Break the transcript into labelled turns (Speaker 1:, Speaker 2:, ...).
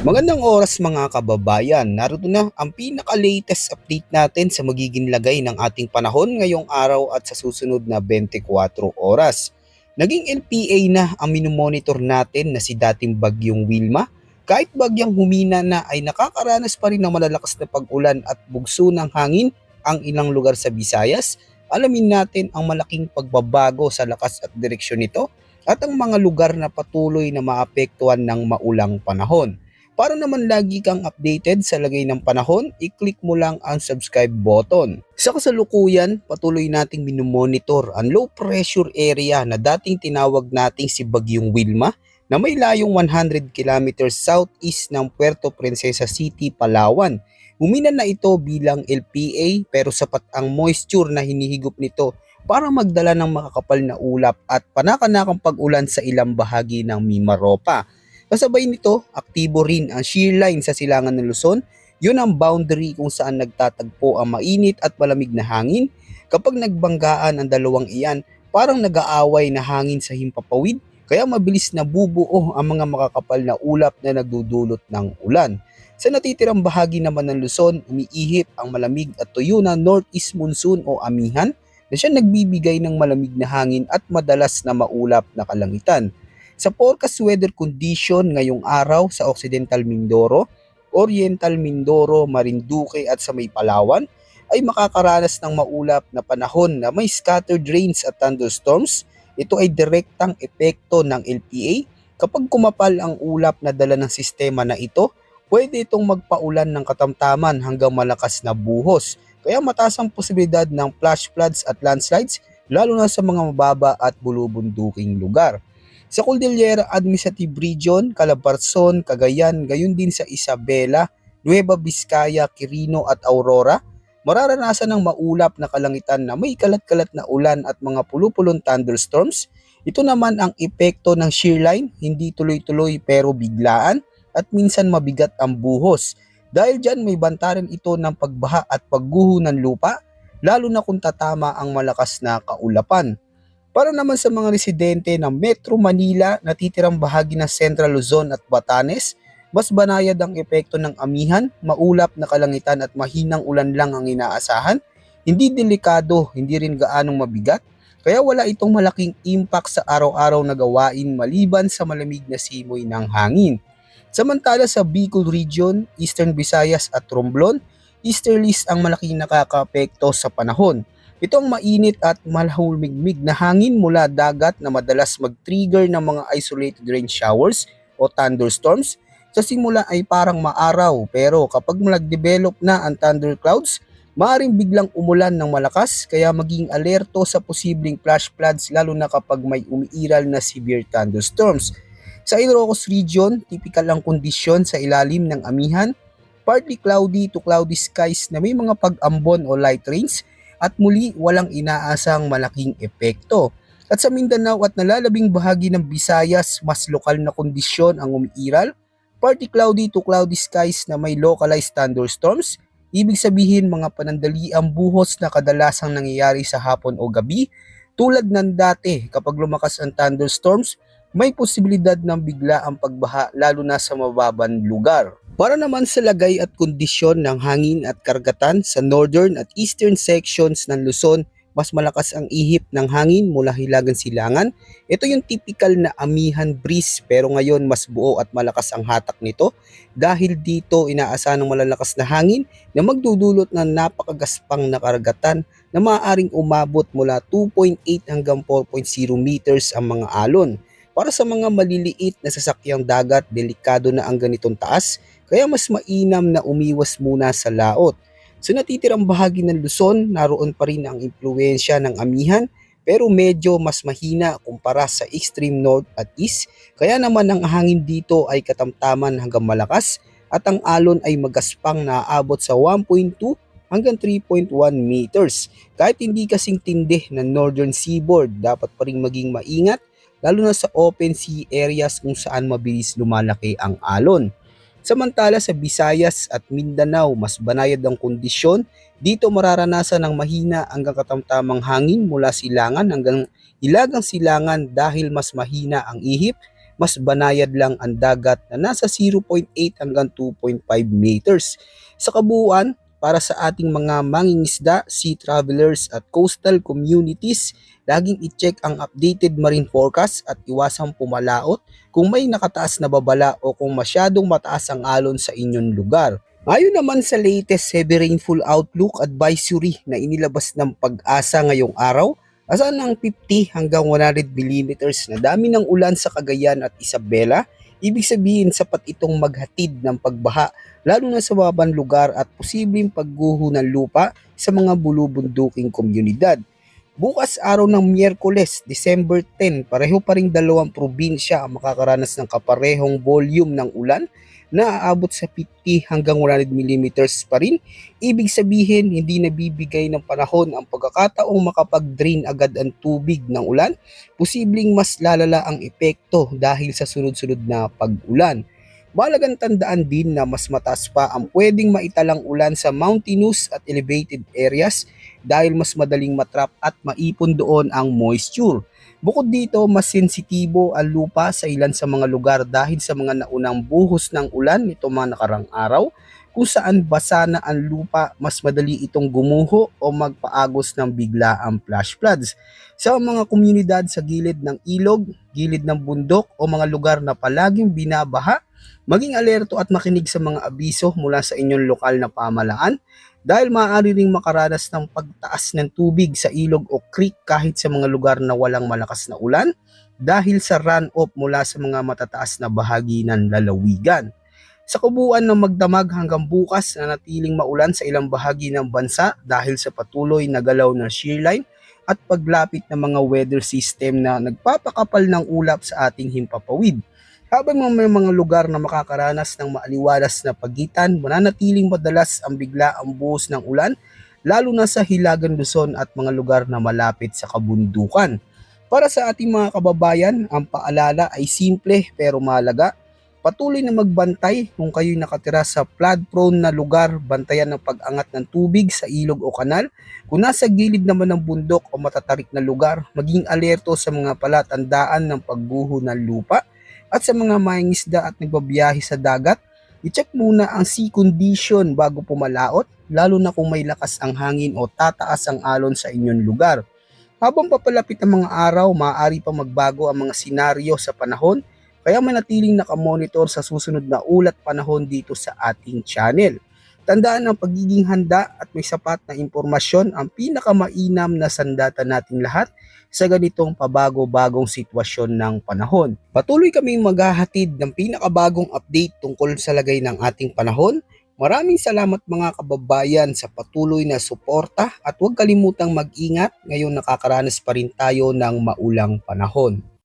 Speaker 1: Magandang oras mga kababayan. Narito na ang pinaka-latest update natin sa magiging lagay ng ating panahon ngayong araw at sa susunod na 24 oras. Naging LPA na ang minomonitor natin na si dating bagyong Wilma. Kahit bagyang humina na ay nakakaranas pa rin ng malalakas na pag-ulan at bugso ng hangin ang ilang lugar sa Visayas. Alamin natin ang malaking pagbabago sa lakas at direksyon nito at ang mga lugar na patuloy na maapektuhan ng maulang panahon. Para naman lagi kang updated sa lagay ng panahon, i-click mo lang ang subscribe button. Sa kasalukuyan, patuloy nating minomonitor ang low pressure area na dating tinawag nating si Bagyong Wilma na may layong 100 kilometers southeast ng Puerto Princesa City, Palawan. Umina na ito bilang LPA pero sapat ang moisture na hinihigop nito para magdala ng makakapal na ulap at panakanakang pag-ulan sa ilang bahagi ng Mimaropa. Kasabay nito, aktibo rin ang shear line sa silangan ng Luzon. Yun ang boundary kung saan nagtatagpo ang mainit at malamig na hangin. Kapag nagbanggaan ang dalawang iyan, parang nag-aaway na hangin sa himpapawid, kaya mabilis na bubuo ang mga makakapal na ulap na nagdudulot ng ulan. Sa natitirang bahagi naman ng Luzon, umiihip ang malamig at tuyo na northeast monsoon o amihan na siya nagbibigay ng malamig na hangin at madalas na maulap na kalangitan. Sa forecast weather condition ngayong araw sa Occidental Mindoro, Oriental Mindoro, Marinduque at sa may Palawan ay makakaranas ng maulap na panahon na may scattered rains at thunderstorms. Ito ay direktang epekto ng LPA. Kapag kumapal ang ulap na dala ng sistema na ito, pwede itong magpaulan ng katamtaman hanggang malakas na buhos. Kaya mataas ang posibilidad ng flash floods at landslides lalo na sa mga mababa at bulubunduking lugar. Sa Cordillera Administrative Region, Calabarzon, Cagayan, gayon din sa Isabela, Nueva Vizcaya, Quirino at Aurora, mararanasan ng maulap na kalangitan na may kalat-kalat na ulan at mga pulupulong thunderstorms. Ito naman ang epekto ng shear line, hindi tuloy-tuloy pero biglaan at minsan mabigat ang buhos. Dahil dyan may bantaran ito ng pagbaha at pagguho ng lupa, lalo na kung tatama ang malakas na kaulapan. Para naman sa mga residente ng Metro Manila na titirang bahagi ng Central Luzon at Batanes, mas banayad ang epekto ng amihan, maulap na kalangitan at mahinang ulan lang ang inaasahan. Hindi delikado, hindi rin gaanong mabigat, kaya wala itong malaking impact sa araw-araw na gawain maliban sa malamig na simoy ng hangin. Samantala sa Bicol Region, Eastern Visayas at Romblon, easterlies ang malaking nakakaapekto sa panahon. Ito ang mainit at malahulmigmig na hangin mula dagat na madalas mag-trigger ng mga isolated rain showers o thunderstorms. Sa simula ay parang maaraw pero kapag nag-develop na ang thunderclouds, maaaring biglang umulan ng malakas kaya maging alerto sa posibleng flash floods lalo na kapag may umiiral na severe thunderstorms. Sa Ilocos Region, typical ang kondisyon sa ilalim ng amihan, partly cloudy to cloudy skies na may mga pag-ambon o light rains at muli walang inaasang malaking epekto. At sa Mindanao at nalalabing bahagi ng Visayas, mas lokal na kondisyon ang umiiral, partly cloudy to cloudy skies na may localized thunderstorms, ibig sabihin mga panandaliang buhos na kadalasang nangyayari sa hapon o gabi. Tulad ng dati, kapag lumakas ang thunderstorms, may posibilidad ng bigla ang pagbaha lalo na sa mababang lugar. Para naman sa lagay at kondisyon ng hangin at karagatan sa northern at eastern sections ng Luzon, mas malakas ang ihip ng hangin mula Hilagang Silangan. Ito yung typical na amihan breeze pero ngayon mas buo at malakas ang hatak nito dahil dito inaasahan ng malalakas na hangin na magdudulot ng napakagaspang na karagatan na maaaring umabot mula 2.8 hanggang 4.0 meters ang mga alon. Para sa mga maliliit na sasakyang dagat, delikado na ang ganitong taas, kaya mas mainam na umiwas muna sa laot. Sa natitirang bahagi ng Luzon, naroon pa rin ang impluwensya ng amihan, pero medyo mas mahina kumpara sa extreme north at east, kaya naman ang hangin dito ay katamtaman hanggang malakas at ang alon ay magaspang na aabot sa 1.2 hanggang 3.1 meters. Kahit hindi kasing tindi ng northern seaboard, dapat pa rin maging maingat lalo na sa open sea areas kung saan mabilis lumalaki ang alon. Samantala sa Visayas at Mindanao, mas banayad ang kondisyon. Dito mararanasan ng mahina hanggang katamtamang hangin mula silangan hanggang Hilagang Silangan dahil mas mahina ang ihip mas banayad lang ang dagat na nasa 0.8 hanggang 2.5 meters. Sa kabuuan, para sa ating mga mangingisda, sea travelers at coastal communities, laging i-check ang updated marine forecast at iwasang pumalaot kung may nakataas na babala o kung masyadong mataas ang alon sa inyong lugar. Ayon naman sa latest heavy rainfall outlook advisory na inilabas ng Pag-asa ngayong araw, asahan ng 50 hanggang 100 millimeters na dami ng ulan sa Cagayan at Isabela. Ibig sabihin sapat itong maghatid ng pagbaha lalo na sa babang lugar at posibleng pagguho ng lupa sa mga bulubunduking komunidad. Bukas araw ng Miyerkules, December 10, pareho pa ring dalawang probinsya ang makakaranas ng kaparehong volume ng ulan na aabot sa 50 hanggang 100 millimeters pa rin. Ibig sabihin, hindi nabibigay ng panahon ang pagkakataong makapag-drain agad ang tubig ng ulan. Posibleng mas lalala ang epekto dahil sa sunod-sunod na pag-ulan. Mahalagang tandaan din na mas mataas pa ang pwedeng maitalang ulan sa mountainous at elevated areas dahil mas madaling matrap at maipon doon ang moisture. Bukod dito, mas sensitibo ang lupa sa ilan sa mga lugar dahil sa mga naunang buhos ng ulan nito mga nakarang araw, kung saan basa na ang lupa, mas madali itong gumuho o magpaagos ng biglaang flash floods. Sa mga komunidad sa gilid ng ilog, gilid ng bundok o mga lugar na palaging binabaha, maging alerto at makinig sa mga abiso mula sa inyong lokal na pamahalaan dahil maaari ring makaranas ng pagtaas ng tubig sa ilog o creek kahit sa mga lugar na walang malakas na ulan dahil sa runoff mula sa mga matataas na bahagi ng lalawigan. Sa kabuuan ng magdamag hanggang bukas na natiling maulan sa ilang bahagi ng bansa dahil sa patuloy na galaw ng shear line at paglapit ng mga weather system na nagpapakapal ng ulap sa ating himpapawid. Habang may mga lugar na makakaranas ng maaliwalas na pagitan, mananatiling madalas ang biglaang buhos ng ulan, lalo na sa Hilagan Luzon at mga lugar na malapit sa kabundukan. Para sa ating mga kababayan, ang paalala ay simple pero mahalaga. Patuloy na magbantay kung kayo'y nakatira sa flood-prone na lugar, bantayan ng pag-angat ng tubig sa ilog o kanal. Kung nasa gilid naman ng bundok o matatarik na lugar, maging alerto sa mga palatandaan ng pagguho ng lupa. At sa mga mangingisda at nagbabiyahe sa dagat, i-check muna ang sea condition bago pumalaot, lalo na kung may lakas ang hangin o tataas ang alon sa inyong lugar. Habang papalapit ang mga araw, maaari pa magbago ang mga senaryo sa panahon, kaya manatiling nakamonitor sa susunod na ulat panahon dito sa ating channel. Tandaan ang pagiging handa at may sapat na impormasyon ang pinakamainam na sandata nating lahat sa ganitong pabago-bagong sitwasyon ng panahon. Patuloy kaming maghahatid ng pinakabagong update tungkol sa lagay ng ating panahon. Maraming salamat mga kababayan sa patuloy na suporta at huwag kalimutang mag-ingat ngayong nakakaranas pa rin tayo ng maulang panahon.